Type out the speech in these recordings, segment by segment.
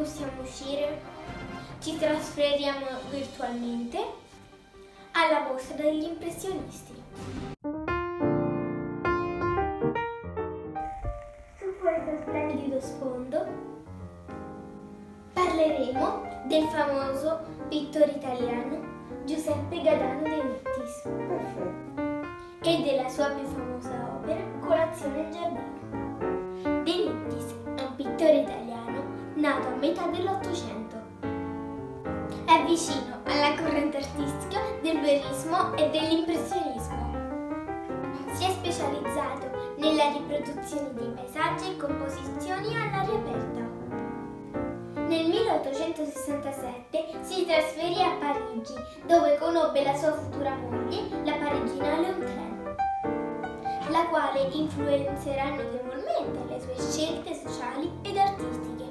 possiamo uscire, ci trasferiamo virtualmente alla mostra degli impressionisti. Su questo splendido sfondo parleremo del famoso pittore italiano Giuseppe Gadano De Nittis. Perfetto. E della sua più famosa opera, Colazione in giardino. De Nittis è un pittore italiano nato a metà dell'Ottocento. È vicino alla corrente artistica del verismo e dell'impressionismo. Si è specializzato nella riproduzione di paesaggi e composizioni all'aria aperta. Nel 1867 si trasferì a Parigi, dove conobbe la sua futura moglie, la parigina Leontine, la quale influenzerà notevolmente le sue scelte sociali ed artistiche.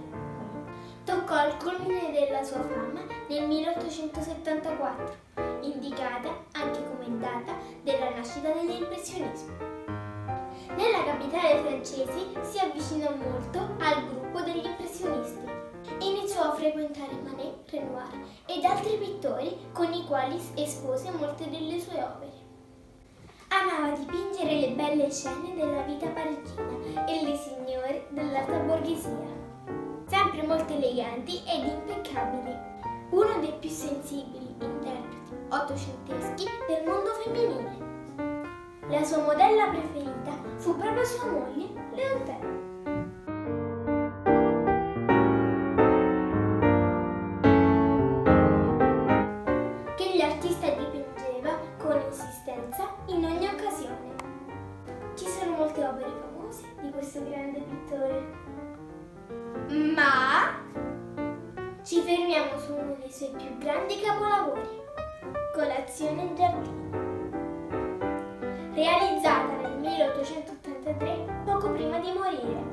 Toccò il culmine della sua fama nel 1874, indicata anche come data della nascita dell'impressionismo. Nella capitale francese si avvicinò molto al gruppo degli impressionisti. Iniziò a frequentare Manet, Renoir ed altri pittori con i quali espose molte delle sue opere. Amava dipingere le belle scene della vita parigina e le signore dell'alta borghesia, sempre molto eleganti ed impeccabili. Uno dei più sensibili interpreti ottocenteschi del mondo femminile. La sua modella preferita fu proprio sua moglie, Leontine. In ogni occasione. Ci sono molte opere famose di questo grande pittore, ma ci fermiamo su uno dei suoi più grandi capolavori, Colazione in giardino, realizzata nel 1883, poco prima di morire.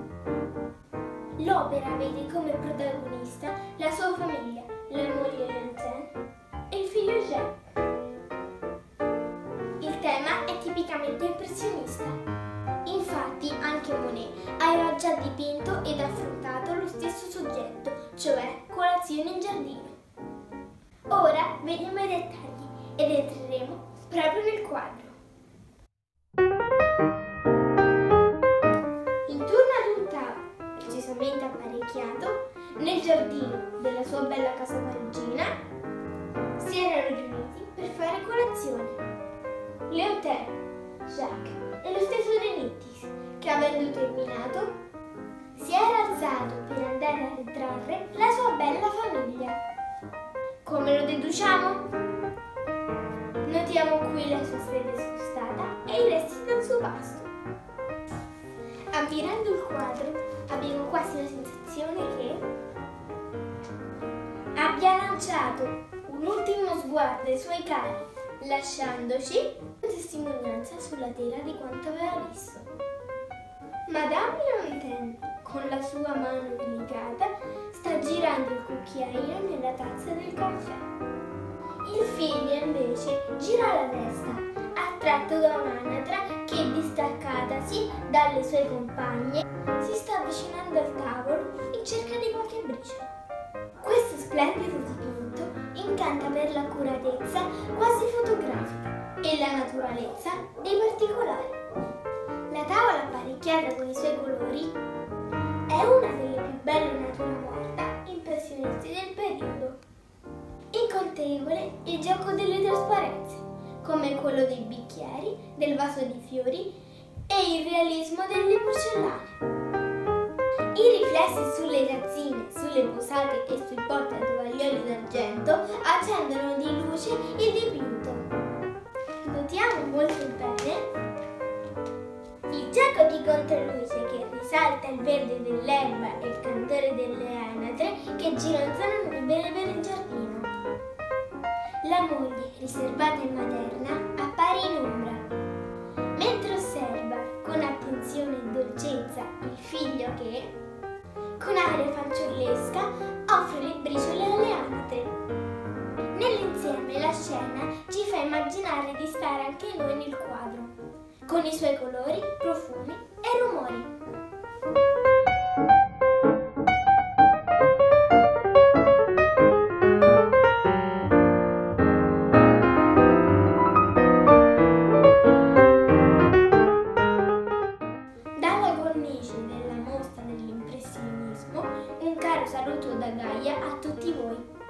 L'opera vede come protagonista la sua famiglia, la moglie Leontine e il figlio Jacques. Il tema è tipicamente impressionista. Infatti anche Monet aveva già dipinto ed affrontato lo stesso soggetto, cioè Colazione in giardino. Ora vediamo i dettagli ed entreremo proprio nel quadro. Intorno ad un tavolo, precisamente apparecchiato, nel giardino della sua bella casa parigina, si erano riuniti per fare colazione. Leontine, Jacques e lo stesso De Nittis, che avendo terminato si era alzato per andare a ritrarre la sua bella famiglia. Come lo deduciamo? Notiamo qui la sua sede scostata e i resti del suo pasto. Ammirando il quadro abbiamo quasi la sensazione che abbia lanciato un ultimo sguardo ai suoi cari, lasciandoci testimonianza sulla tela di quanto aveva visto. Madame Leontine, con la sua mano delicata, sta girando il cucchiaino nella tazza del caffè. Il figlio invece gira la testa, attratto da un'anatra che, distaccatasi dalle sue compagne, si sta avvicinando al tavolo in cerca di qualche briciola. Questo splendido dipinto incanta per l'accuratezza quasi fotografica e la naturalezza dei particolari. La tavola apparecchiata con i suoi colori è una delle più belle natura morta impressionisti del periodo. Incontevole il gioco delle trasparenze, come quello dei bicchieri, del vaso di fiori e il realismo delle porcellane. I riflessi sulle tazzine, sulle posate e sui portatovaglioli d'argento accendono di luce il dipinto. Notiamo molto bene il gioco di controluce che risalta il verde dell'erba e il cantore delle anatre che gironzolano libere per il giardino. La moglie, riservata e materna, appare in ombra, mentre osserva con attenzione e dolcezza il figlio che, con aria fanciullesca, offre le briciole alle anatre. Nell'insieme la scena ci fa immaginare di stare anche noi nel quadro, con i suoi colori, profumi e rumori. caro saluto da Gaia a tutti voi.